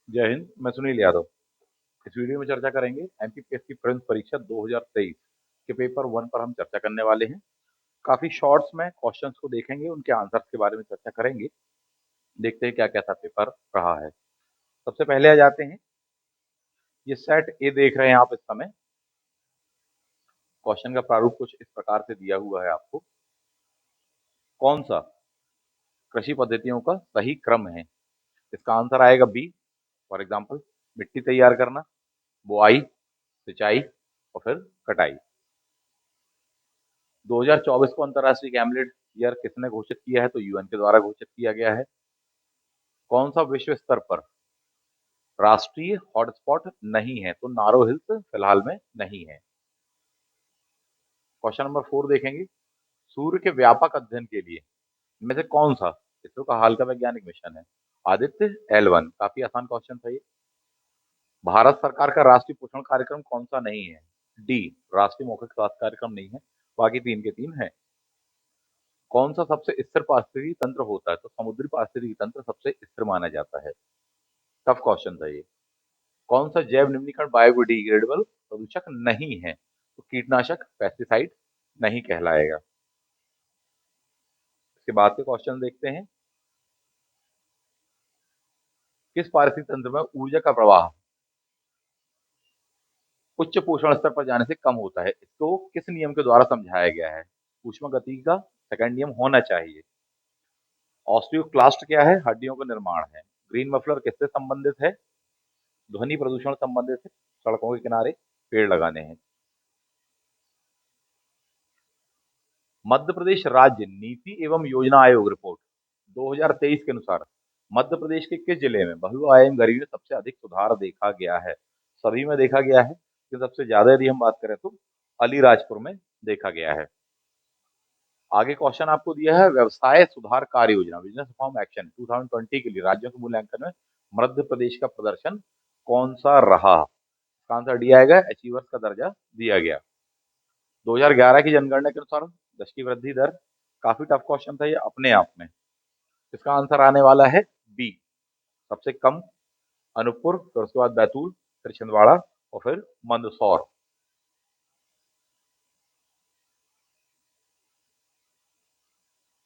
जय हिंद। मैं सुनील यादव। इस वीडियो में चर्चा करेंगे एमपीपीएससी प्रीलिम्स परीक्षा 2023 के पेपर 1 पर हम चर्चा करने वाले हैं। काफी शॉर्ट्स में क्वेश्चंस को देखेंगे, उनके आंसर्स के बारे में चर्चा करेंगे। देखते हैं क्या कैसा पेपर रहा है। सबसे पहले आ जाते हैं, ये सेट ए देख रहे हैं आप इस समय। क्वेश्चन का प्रारूप कुछ इस प्रकार से दिया हुआ है आपको। कौन सा कृषि पद्धतियों का सही क्रम है? इसका आंसर आएगा बी। फॉर एग्जाम्पल, मिट्टी तैयार करना, बुआई, सिंचाई और फिर कटाई। 2024 को अंतर्राष्ट्रीय गैमलेट ईयर किसने घोषित किया है? तो यूएन के द्वारा घोषित किया गया है। कौन सा विश्व स्तर पर राष्ट्रीय हॉटस्पॉट नहीं है? तो नारो हिल्स फिलहाल में नहीं है। क्वेश्चन नंबर 4 देखेंगे, सूर्य के व्यापक अध्ययन के लिए इनमें से कौन सा इसरो का हाल का वैज्ञानिक मिशन है? आदित्य L1। काफी आसान क्वेश्चन था ये। भारत सरकार का राष्ट्रीय पोषण कार्यक्रम कौन सा नहीं है? डी, राष्ट्रीय मौखिक स्वास्थ्य कार्यक्रम नहीं है। बाकी तीन के तीन है। कौन सा सबसे स्थिर पारिस्थितिकी तंत्र होता है? तो समुद्री पारिस्थितिकी तंत्र सबसे स्थिर माना जाता है। टफ क्वेश्चन था ये। कौन सा जैव निम्नीकरण बायोडिग्रेडेबल प्रदूषक नहीं है? तो कीटनाशक, पेस्टिसाइड नहीं कहलाएगा। इसके बाद के क्वेश्चन देखते हैं, किस पारिस्थितिक तंत्र में ऊर्जा का प्रवाह उच्च पोषण स्तर पर जाने से कम होता है? इसको किस नियम के द्वारा समझाया गया है? ऊष्मागतिकी का सेकंड नियम होना चाहिए। ऑस्टियोक्लास्ट क्या है? हड्डियों का निर्माण है। ग्रीन मफलर किससे संबंधित है? ध्वनि प्रदूषण संबंधित है। सड़कों के किनारे पेड़ लगाने हैं। मध्य प्रदेश राज्य नीति एवं योजना आयोग रिपोर्ट 2023 के अनुसार मध्य प्रदेश के किस जिले में बहुआयाम गरीबी में सबसे अधिक सुधार देखा गया है? सभी में देखा गया है, कि सबसे ज्यादा यदि हम बात करें तो अलीराजपुर में देखा गया है। आगे क्वेश्चन आपको दिया है, व्यवसाय सुधार कार्य योजना बिजनेस रिफॉर्म एक्शन 2020 के लिए राज्यों के मूल्यांकन में मध्य प्रदेश का प्रदर्शन कौन सा रहा? इसका आंसर डी आएगा, अचीवर्स का दर्जा दिया गया। 2011 की जनगणना के अनुसार देश की वृद्धि दर, काफी टफ क्वेश्चन था ये अपने आप में। इसका आंसर आने वाला है बी, सबसे कम अनूपपुर, फिर उसके बाद बैतूल, फिर छिंदवाड़ा और फिर मंदसौर।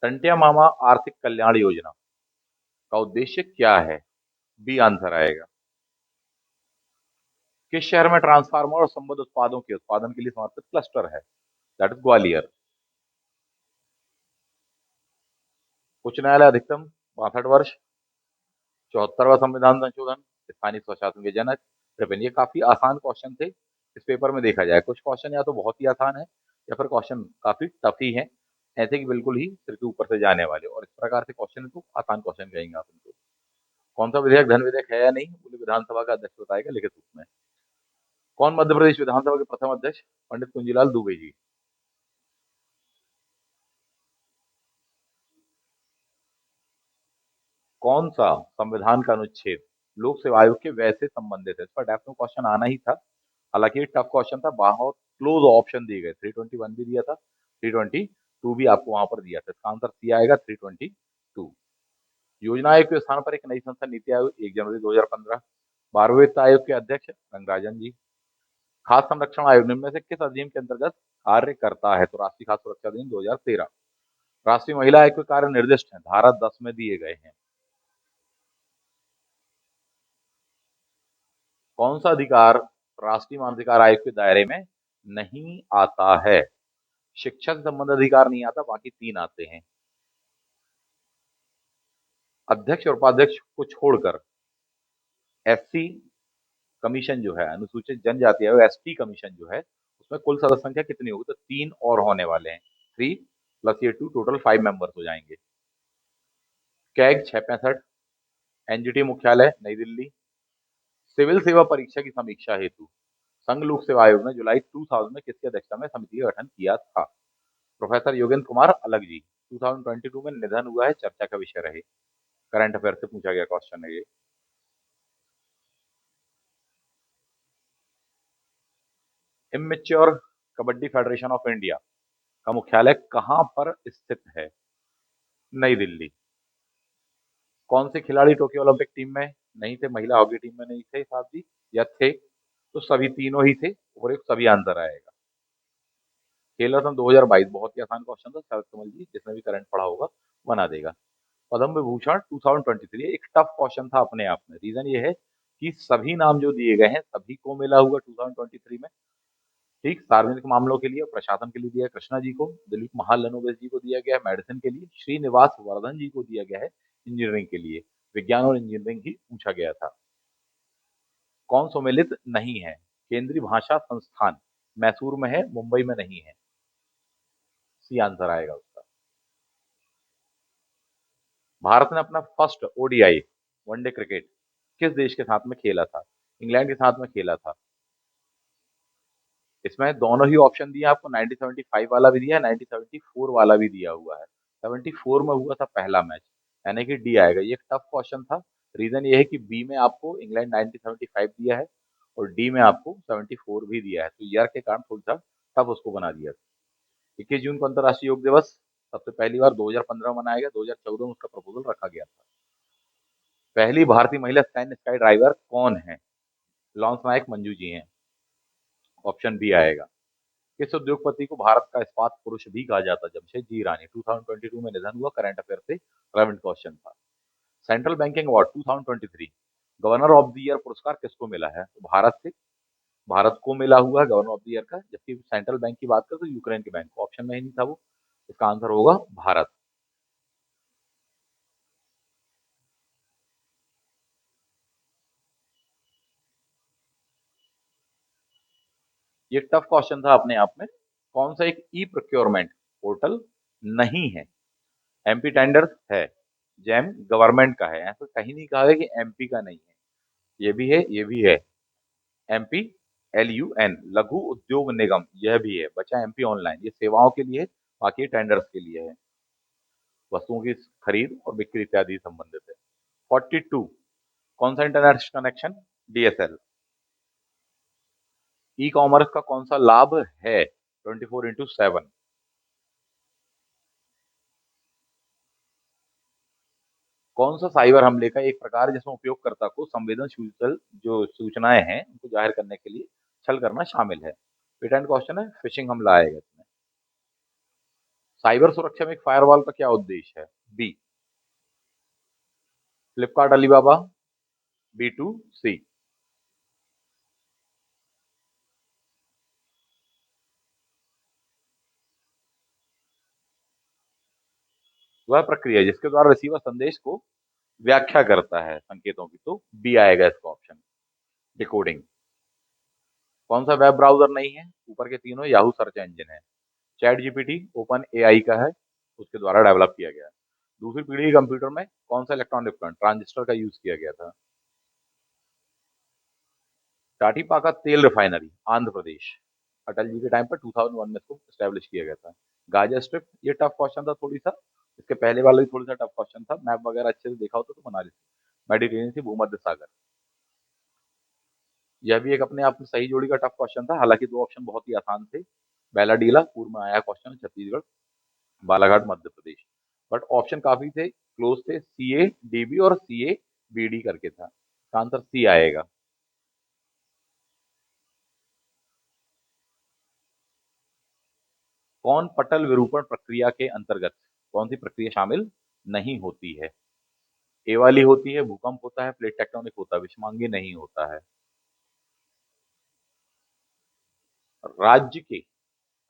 टंटिया मामा आर्थिक कल्याण योजना का उद्देश्य क्या है? बी आंसर आएगा। किस शहर में ट्रांसफार्मर और संबद्ध उत्पादों के उत्पादन के लिए समर्पित क्लस्टर है? That is Gwalior. उच्च न्यायालय अधिकतम 62 वर्ष, 74वां संविधान संशोधन, स्थानीय स्वशासन के जनक, विपिन। ये काफी आसान क्वेश्चन थे। इस पेपर में देखा जाए कुछ क्वेश्चन या तो बहुत ही आसान है या फिर क्वेश्चन काफी टफ ही है, ऐसे कि बिल्कुल ही सिर के ऊपर से जाने वाले। और इस प्रकार से क्वेश्चन है तो आसान क्वेश्चन कहेंगे आप इनको। कौन सा विधेयक धन विधेयक है या नहीं, बोले विधानसभा का अध्यक्ष बताएगा लिखित रूप में। कौन मध्य प्रदेश विधानसभा के प्रथम अध्यक्ष? पंडित कुंजीलाल दुबे जी। कौन सा संविधान का अनुच्छेद लोक सेवा आयोग के व्यय से संबंधित है? इस पर डेप्थ में क्वेश्चन आना ही था। हालांकि ये टफ क्वेश्चन था, बहुत क्लोज ऑप्शन दिए गए। 321 भी दिया था, 322 भी आपको वहां पर दिया था। इसका आंसर सी आएगा, 322। योजना आयोग के स्थान पर एक नई संस्था नीति आयोग 1 जनवरी 2015। 12वें वित्त आयोग के अध्यक्ष रंगराजन जी। खाद्य संरक्षण आयोग निम्न में से किस अधिनियम के अंतर्गत कार्य करता है? तो राष्ट्रीय खाद्य सुरक्षा अधिनियम 2013। राष्ट्रीय महिला आयोग के कार्य निर्दिष्ट है, धारा 10 में दिए गए हैं। कौन सा अधिकार राष्ट्रीय मानवाधिकार आयोग के दायरे में नहीं आता है? शिक्षा से संबंधित अधिकार नहीं आता, बाकी तीन आते हैं। अध्यक्ष और उपाध्यक्ष को छोड़कर एससी कमीशन जो है, अनुसूचित जनजाति आयोग एसटी कमीशन जो है, उसमें कुल सदस्य संख्या कितनी होगी? तो तीन और होने वाले हैं। 3 प्लस ये 2, टोटल 5 मेंबर्स हो जाएंगे। कैग 665, एनजीटी मुख्यालय नई दिल्ली। सिविल सेवा परीक्षा की समीक्षा हेतु संघ लोक सेवा आयोग ने जुलाई 2000 में किसकी अध्यक्षता में समिति का गठन किया था? प्रोफेसर योगेंद्र कुमार अलग जी। 2022 में निधन हुआ है, चर्चा का विषय रहे। करंट अफेयर से पूछा गया क्वेश्चन है ये। Immature kabaddi federation of India का मुख्यालय कहां पर स्थित है? नई दिल्ली। कौन से खिलाड़ी टोक्यो ओलंपिक टीम में नहीं थे, महिला हॉकी टीम में नहीं थे साहब जी, या थे? तो सभी तीनों ही थे और एक सभी आंसर आएगा। खेल रत्न 2022 बहुत ही आसान क्वेश्चन था, शरद कमल जी जिसने भी करंट पढ़ा होगा बना देगा। पद्म विभूषण 2023 एक टफ क्वेश्चन था अपने आप में। रीजन ये है कि सभी नाम जो दिए गए हैं सभी को मिला हुआ 2023 में। ठीक, सार्वजनिक मामलों के लिए और प्रशासन के लिए दिया है कृष्णा जी को, दिलीप महालनोबिस जी को दिया गया है मेडिसिन के लिए, श्रीनिवास वर्धन जी को दिया गया है इंजीनियरिंग के लिए। विज्ञान और इंजीनियरिंग ही पूछा गया था। कौन सम्मिलित नहीं है? केंद्रीय भाषा संस्थान मैसूर में है, मुंबई में नहीं है। सी आंसर आएगा उसका। भारत ने अपना फर्स्ट ओडीआई वनडे क्रिकेट किस देश के साथ में खेला था? इंग्लैंड के साथ में खेला था। इसमें दोनों ही ऑप्शन दिए आपको, 1975 वाला भी दिया है, 1974 वाला भी दिया हुआ है। 74 में हुआ था पहला मैच, यानी कि डी आएगा। ये एक टफ क्वेश्चन था। रीजन ये है कि बी में आपको इंग्लैंड 1975 दिया है और डी में आपको 74 भी दिया है, तो ईयर के कारण थोड़ा सा टफ उसको बना दिया था। 21 जून को अंतर्राष्ट्रीय योग दिवस सबसे पहली बार 2015 में मनाया गया, 2014 में उसका प्रपोजल रखा गया था। पहली भारतीय महिला सैन्य स्काई ड्राइवर कौन है? लॉन्स नायक मंजू जी हैं। ऑप्शन बी आएगा। किस उद्योगपति को भारत का इस्पात पुरुष भी कहा जाता है? जमशेदजी ईरानी 2022 में निधन हुआ, करंट अफेयर से रेलेवेंट क्वेश्चन था। Central banking award 2023 governor of the year पुरस्कार किसको मिला है? तो भारत को मिला हुआ है गवर्नर ऑफ द ईयर का। जबकि सेंट्रल बैंक की बात करें तो यूक्रेन के बैंक, ऑप्शन में ही नहीं था वो। इसका आंसर होगा भारत। ये टफ क्वेश्चन था अपने आप में। कौन सा एक ई प्रोक्योरमेंट पोर्टल नहीं है? एमपी टेंडर्स है, जैम गवर्नमेंट का है, ऐसा कहीं नहीं कहा है कि एमपी का नहीं है। ये भी है, ये भी है। एमपी LUN लघु उद्योग निगम, यह भी है। बचा एमपी ऑनलाइन, ये सेवाओं के लिए है, बाकी टेंडर्स के लिए है, वस्तुओं की खरीद और बिक्री इत्यादि संबंधित है। 42 कौन सा internet connection? DSL। E commerce का कौन सा लाभ है? 24/7। कौन सा साइबर हमले का एक प्रकार है जिसमें उपयोगकर्ता को संवेदनशील जो सूचनाएं हैं उनको जाहिर करने के लिए छल करना शामिल है? रिटर्न क्वेश्चन है, फिशिंग हमला आएगा इसमें। साइबर सुरक्षा में एक फायरवॉल का क्या उद्देश्य है? B Flipkart Alibaba, B2C। वह प्रक्रिया जिसके द्वारा रिसीवर संदेश को व्याख्या करता है संकेतों की, तो बी आएगा इसका ऑप्शन, डिकोडिंग। कौन सा वेब ब्राउजर नहीं है? ऊपर के तीनों याहू सर्च इंजन है। चैट जीपीटी ओपन एआई का है, उसके द्वारा डेवलप किया गया है। दूसरी पीढ़ी के कंप्यूटर में कौन सा इलेक्ट्रॉनिक उपकरण ट्रांजिस्टर का यूज किया गया था? टाटीपाका तेल रिफाइनरी आंध्र प्रदेश, अटल जी के टाइम पर 2001 में इसको स्टैब्लिश किया गया था। गाजा स्ट्रिप, ये टफ क्वेश्चन था थोड़ी सा। इसके पहले वाला भी थोड़ा सा टफ क्वेश्चन था, मैप वगैरह अच्छे से देखा होता तो बना लेते। मेडिटेरेनियन से भूमध्य सागर, यह भी एक अपने आप में सही जोड़ी का टफ क्वेश्चन था। हालांकि दो ऑप्शन बहुत ही आसान थे। बैलाडीला पूर्व में आया question, Chhattisgarh, Balaghat Madhya Pradesh. But option काफी थे, क्लोज थे, CA DB और CA BD करके था। आंसर सी आएगा। कौन पटल विरूपण प्रक्रिया के अंतर्गत कौन सी प्रक्रिया शामिल नहीं होती है? ए वाली होती है, भूकंप होता है, प्लेट टेक्टोनिक होता है, विषमांगी नहीं होता है। राज्य के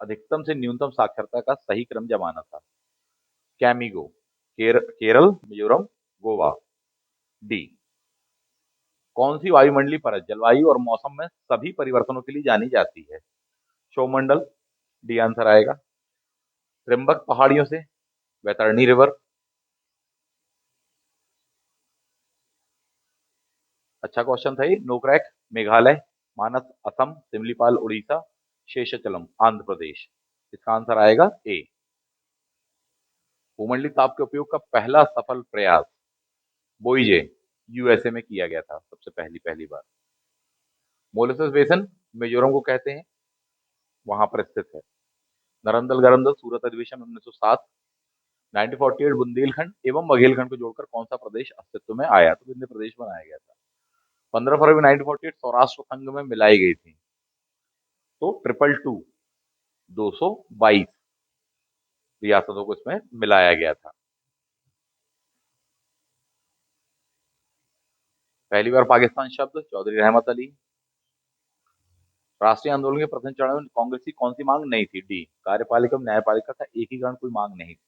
अधिकतम से न्यूनतम साक्षरता का सही क्रम जमाना था? कैमिगो, केरल, मिजोरम, गोवा। डी। कौन सी वायुमंडलीय परत जलवायु और मौसम में सभी परिवर्तनों के लिए जानी जाती है? शोमंडल, डी आंसर आएगा। त्रिम्बक पहाड़ियों से, वैतरणी रिवर। अच्छा क्वेश्चन था ये। नोक्रैक मेघालय, मानस असम, सिमलीपाल उड़ीसा, शेषचलम आंध्र प्रदेश। इसका आंसर आएगा ए। भूमंडलीय ताप के उपयोग का पहला सफल प्रयास बोईजे USA में किया गया था सबसे पहली पहली बार। मोलेसेस बेसन मिजोरम को कहते हैं, वहां पर स्थित है। नरंदल गरंदल सूरत अधिवेशन 1907। 1948 बुंदेलखंड एवं बघेलखंड को जोड़कर कौन सा प्रदेश अस्तित्व में आया? तो विंध्य प्रदेश बनाया गया था। 15 फरवरी 1948 सौराष्ट्र संघ में मिलाई गई थी। तो 222 222 रियासतों को इसमें मिलाया गया था। पहली बार पाकिस्तान शब्द चौधरी रहमत अली। राष्ट्रीय आंदोलन के प्रथम चरण में कांग्रेस की कौन सी मांग नहीं थी? डी, कार्यपालिका में न्यायपालिका का एकीकरण कोई मांग नहीं थी।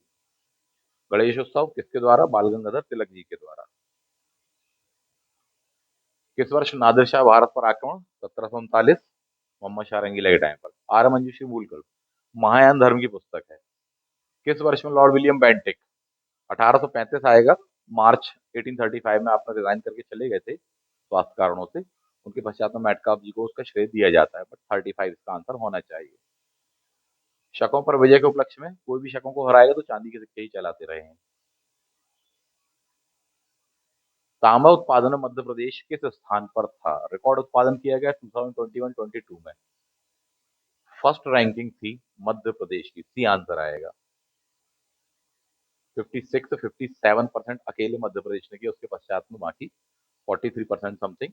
गणेश उत्सव किसके द्वारा? बाल गंगाधर तिलक जी के द्वारा। किस वर्ष नादिर शाह भारत पर आक्रमण? 1739 मोहम्मद शाह रंगीला के टाइम पर। आर मंजूषी मूलकर महायान धर्म की पुस्तक है। किस वर्ष में लॉर्ड विलियम बेंटिक? 1835 आएगा। मार्च 1835 में आपने रिजाइन करके चले गए थे स्वास्थ्य कारणों से। उनके पश्चात में मेटकाफ जी को उसका श्रेय दिया जाता है, बट 35 इसका आंसर होना चाहिए। शकों पर विजय के उपलक्ष्य में कोई भी शकों को हराएगा तो चांदी के सिक्के ही चलाते रहे हैं। तांबा उत्पादन में मध्य प्रदेश किस स्थान पर था? रिकॉर्ड उत्पादन किया गया 2021-22 में। फर्स्ट रैंकिंग थी मध्य प्रदेश की, सी आंसर आएगा। 56-57% अकेले मध्य प्रदेश ने किया, उसके पश्चात में बाकी 43% समथिंग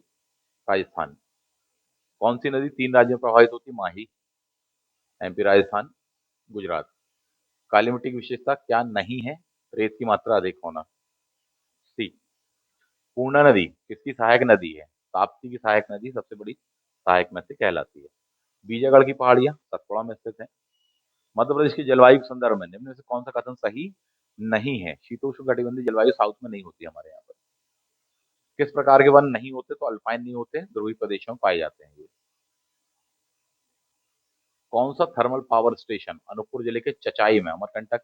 राजस्थान। कौन सी नदी 3 राज्यों में प्रभावित होती? माही, एमपी, राजस्थान, गुजरात। काली मिट्टी की विशेषता क्या नहीं है? रेत की मात्रा अधिक होना। सी। पूर्णा नदी किसकी सहायक नदी है? ताप्ती की सहायक नदी सबसे बड़ी सहायक में से कहलाती है। बीजागढ़ की पहाड़ियां सतपुड़ा में स्थित है। मध्य प्रदेश की जलवायु के संदर्भ में निम्न में से कौन सा कथन सही नहीं है? शीतोष्ण कटिबंधीय जलवायु साउथ में नहीं होती हमारे यहाँ पर। किस प्रकार के वन नहीं होते? तो अल्पाइन नहीं होते, ध्रुवीय प्रदेशों में पाए जाते हैं ये। कौन सा थर्मल पावर स्टेशन अनूपपुर जिले के चचाई में, अमरकंटक?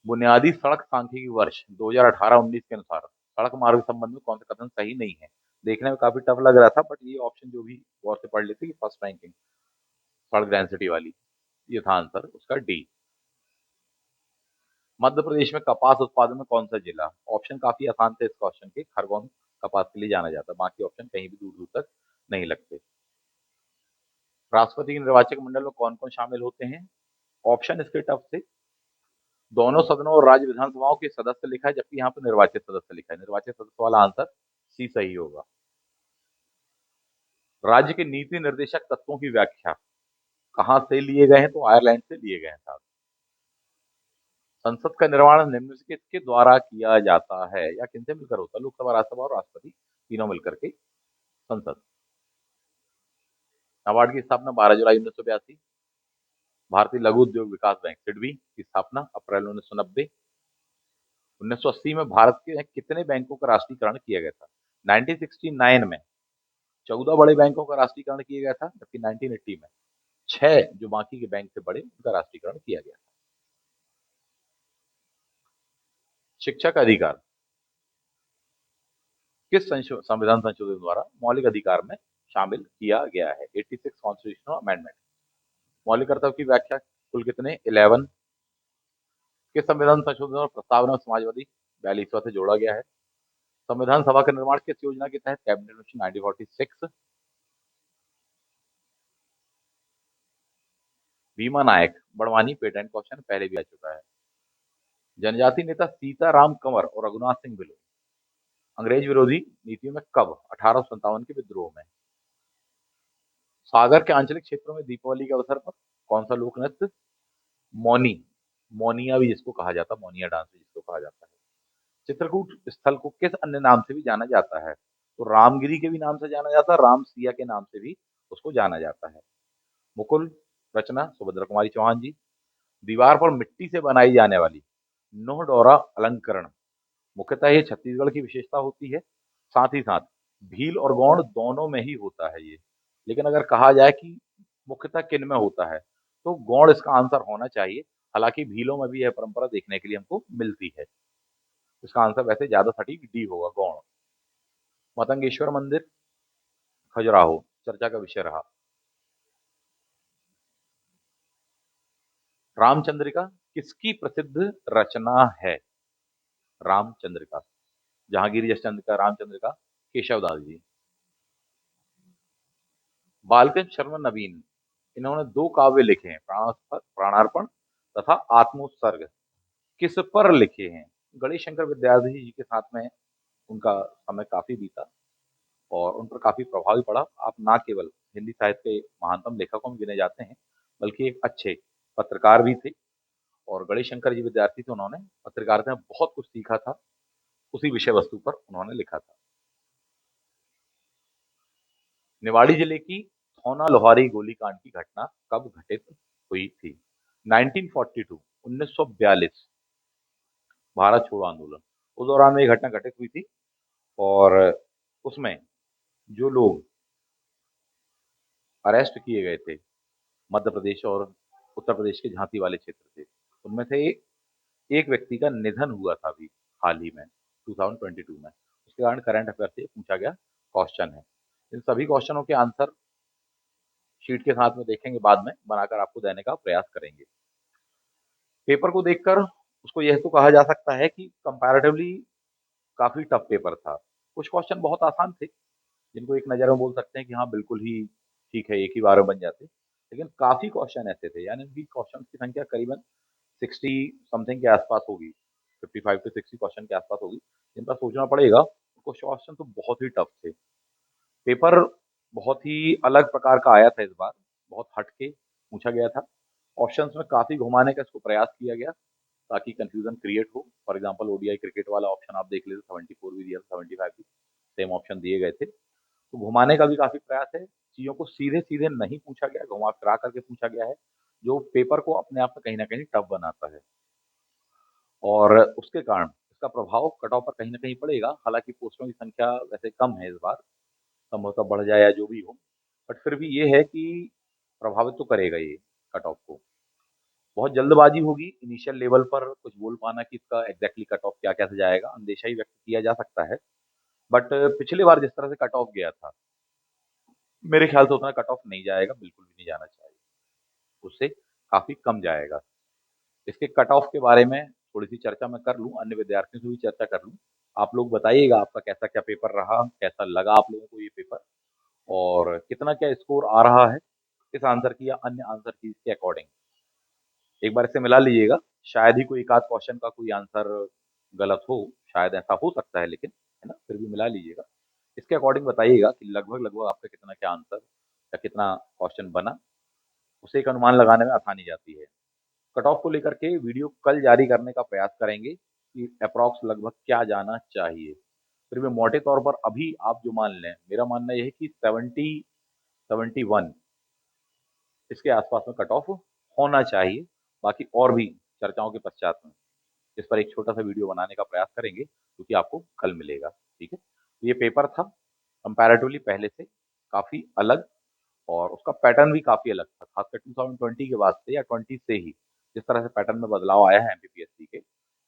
बुनियादी सड़क सांख्यिकी वर्ष 2018-19 के अनुसार सड़क मार्ग संबंध में कौन सा कथन सही नहीं है? देखने में काफी टफ लग रहा था, बट ये ऑप्शन जो भी गौर से पढ़ लेते कि फर्स्ट रैंकिंग सड़क डेंसिटी वाली, ये था आंसर उसका डी। मध्य प्रदेश में कपास उत्पादन में कौन सा जिला? ऑप्शन काफी आसान थे इस क्वेश्चन के। खरगोन कपास के लिए जाना जाता है, बाकी ऑप्शन कहीं भी दूर दूर तक नहीं लगते। राष्ट्रपति के निर्वाचक मंडल में कौन कौन शामिल होते हैं? ऑप्शन इसके टफ थे। दोनों सदनों और राज्य विधानसभाओं के सदस्य लिखा है, जबकि यहाँ पर निर्वाचित सदस्य लिखा है। निर्वाचित सदस्य वाला आंसर सी सही होगा। राज्य के नीति निर्देशक तत्वों की व्याख्या कहां से लिए गए हैं? तो आयरलैंड से लिए गए हैं साहब। संसद का निर्माण निम्न में से किसके द्वारा किया जाता है या किनसे मिलकर होता है? लोकसभा, राज्यसभा और राष्ट्रपति तीनों मिलकर के संसद। नाबार्ड की स्थापना 12 जुलाई 1982। भारतीय लघु उद्योग विकास बैंक सिडबी की स्थापना अप्रैल 1990। 1980 में भारत के कितने बैंकों का राष्ट्रीयकरण किया गया था? 1969 में 14 बड़े बैंकों का राष्ट्रीयकरण किया गया था, जबकि 1980 में 6 जो बाकी के बैंक से बड़े उनका राष्ट्रीयकरण किया गया था। शिक्षा का अधिकार किस संविधान संशोधन द्वारा मौलिक अधिकार में शामिल किया गया है? 86 कॉन्स्टिट्यूशनल अमेंडमेंट। मौलिक कर्तव्य की व्याख्या कुल कितने? 11। किस संविधान संशोधन और प्रस्तावना में समाजवादी 42वां से जोड़ा गया है? संविधान सभा का निर्माण किस योजना के तहत? Cabinet mission 1946। Bhima Nayak Barwani patent question पहले भी आ चुका है। जनजाति नेता सीताराम कंवर और रघुनाथ सिंह बिलो अंग्रेज विरोधी नीतियों में कब? 1857 के विद्रोह में। सागर के आंचलिक क्षेत्रों में दीपावली के अवसर पर कौन सा लोक नृत्य? मौनी, मौनिया भी जिसको कहा जाता है, मौनिया डांस भी जिसको कहा जाता है। चित्रकूट स्थल को किस अन्य नाम से भी जाना जाता है? तो रामगिरी के भी नाम से जाना जाता है, राम सिया के नाम से भी उसको जाना जाता है। मुकुल रचना सुभद्रा कुमारी चौहान जी। दीवार पर मिट्टी से बनाई जाने वाली नोह डोरा अलंकरण मुख्यतः ये छत्तीसगढ़ की विशेषता होती है। साथ ही साथ भील और गौंड दोनों में ही होता है ये। लेकिन अगर कहा जाए कि मुख्यतः किन में होता है, तो गौंड इसका आंसर होना चाहिए। हालांकि भीलों में भी यह परंपरा देखने के लिए हमको मिलती है। इसका आंसर वैसे ज्यादा सटीक डी होगा, गौड़। मतंगेश्वर मंदिर खजुराहो चर्चा का विषय रहा। रामचंद्रिका किसकी प्रसिद्ध रचना है? रामचंद्रिका जहांगीर जसचंद्र का, रामचंद्रिका केशवदास जी। बालकृष्ण शर्मा नवीन इन्होंने 2 काव्य लिखे हैं, प्राणार्पण तथा आत्मोत्सर्ग। किस पर लिखे हैं? गणेश शंकर विद्यार्थी जी के साथ में उनका समय काफी बीता। और उन पर काफ़ी प्रभाव भी पड़ा। आप ना केवल हिंदी साहित्य के महानतम लेखकों में गिने जाते हैं, बल्कि एक अच्छे पत्रकार भी थे और गणेश शंकर जी विद्यार्थी थे, उन्होंने पत्रकारिता में बहुत कुछ सीखा था, उसी विषय वस्तु पर उन्होंने लिखा था। निवाड़ी जिले की थौना लोहारी गोलीकांड की घटना कब घटित हुई थी? 1942 1942 भारत छोड़ो आंदोलन। उस दौरान में ये घटना घटित हुई थी और उसमें जो लोग अरेस्ट किए गए थे, मध्य प्रदेश और उत्तर प्रदेश के झांसी वाले क्षेत्र थे, उनमें से एक व्यक्ति का निधन हुआ था अभी हाल ही में 2022 में। उसके कारण करंट अफेयर से पूछा गया क्वेश्चन है। इन सभी क्वेश्चनों के आंसर शीट के साथ में देखेंगे, बाद में बनाकर आपको देने का प्रयास करेंगे। पेपर को देखकर उसको यह तो कहा जा सकता है कि कंपैरेटिवली काफ़ी टफ पेपर था। कुछ क्वेश्चन बहुत आसान थे, जिनको एक नज़र में बोल सकते हैं कि हाँ, बिल्कुल ही ठीक है, एक ही बार में बन जाते। लेकिन काफ़ी क्वेश्चन ऐसे थे, यानी उनकी क्वेश्चन की संख्या करीबन 60 समथिंग के आसपास होगी, 55 टू 60 क्वेश्चन के आसपास होगी, जिनका सोचना पड़ेगा। कुछ क्वेश्चन तो बहुत ही टफ थे। पेपर बहुत ही अलग प्रकार का आया था इस बार, बहुत हट के पूछा गया था। ऑप्शंस में काफ़ी घुमाने का इसको प्रयास किया गया, ताकि कन्फ्यूजन क्रिएट हो। फॉर एग्जांपल ओडीआई क्रिकेट वाला ऑप्शन आप देख लेते, 74 भी दिया था, 75 भी सेम ऑप्शन दिए गए थे। तो घुमाने का भी काफ़ी प्रयास है, चीज़ों को सीधे-सीधे नहीं पूछा गया, घुमा-फिरा करके पूछा गया है, जो पेपर को अपने आप में कहीं न कहीं टफ बनाता है। और उसके कारण इसका प्रभाव कट ऑफ पर कहीं न कहीं पड़ेगा। हालाँकि पोस्टों की संख्या वैसे कम है इस बार, संभवतः बढ़ जाए या जो भी हो, बट फिर भी ये है कि प्रभावित तो करेगा ये कट ऑफ को। बहुत जल्दबाजी होगी इनिशियल लेवल पर कुछ बोल पाना कि इसका एग्ज़ैक्टली कट ऑफ क्या कैसे जाएगा, अंदेशा ही व्यक्त किया जा सकता है। बट पिछली बार जिस तरह से कट ऑफ गया था, मेरे ख्याल से उतना कट ऑफ नहीं जाएगा, बिल्कुल भी नहीं जाना चाहिए। उससे काफ़ी कम जाएगा। इसके कट ऑफ के बारे में थोड़ी-सी चर्चा मैं कर लूँ, अन्य विद्यार्थियों से भी चर्चा कर लूँ। आप लोग बताइएगा आपका कैसा क्या पेपर रहा, कैसा लगा आप लोगों को ये पेपर और कितना क्या स्कोर आ रहा है, इस आंसर की या अन्य आंसर की के अकॉर्डिंग। एक बार इसे मिला लीजिएगा, शायद ही कोई एक आध क्वेश्चन का कोई आंसर गलत हो, शायद ऐसा हो सकता है लेकिन, है ना? फिर भी मिला लीजिएगा। इसके अकॉर्डिंग बताइएगा कि लगभग-लगभग आपका कितना क्या आंसर या कितना क्वेश्चन बना, उससे एक अनुमान लगाने में आसानी जाती है। कट ऑफ को लेकर के वीडियो कल जारी करने का प्रयास करेंगे कि अप्रॉक्स लगभग क्या जाना चाहिए। फिर भी मोटे तौर पर अभी आप जो मान लें, मेरा मानना ये है कि 70 71 इसके आसपास में कट ऑफ होना चाहिए। बाकी और भी चर्चाओं के पश्चात में इस पर एक छोटा-सा वीडियो बनाने का प्रयास करेंगे, जो कि आपको कल मिलेगा, ठीक है? तो ये पेपर था कंपैरेटिवली पहले से काफ़ी अलग और उसका पैटर्न भी काफ़ी अलग था, खासकर 2020 के बाद से या 20 से ही, जिस तरह से पैटर्न में बदलाव आया है एमपीपीएससी के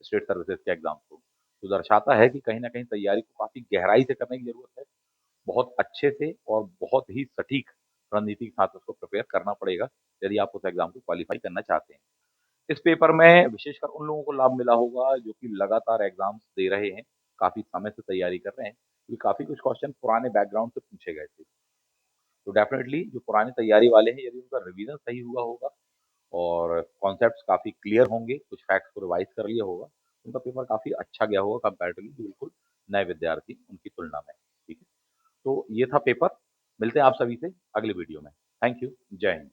स्टेट सर्विसेज के एग्ज़ाम्स को, तो दर्शाता है कि कहीं न कहीं तैयारी को काफ़ी गहराई से करने की ज़रूरत है। बहुत अच्छे से और बहुत ही सटीक रणनीति के साथ उसको प्रिपेयर करना पड़ेगा, यदि आप उस एग्ज़ाम को क्वालीफाई करना चाहते हैं। इस पेपर में विशेषकर उन लोगों को लाभ मिला होगा जो कि लगातार एग्ज़ाम्स दे रहे हैं, काफ़ी समय से तैयारी कर रहे हैं, क्योंकि काफ़ी कुछ क्वेश्चन पुराने बैकग्राउंड से पूछे गए थे। तो डेफ़िनेटली जो पुरानी तैयारी वाले हैं, यदि उनका रिवीज़न सही हुआ होगा और कॉन्सेप्ट्स काफ़ी क्लियर होंगे, कुछ फैक्ट्स को रिवाइज़ कर लिया होगा, उनका पेपर काफ़ी अच्छा गया होगा कंपैरेटिवली बिल्कुल नए विद्यार्थी उनकी तुलना में। ठीक है? तो ये था पेपर, मिलते हैं आप सभी से अगले वीडियो में। थैंक यू, जय हिंद।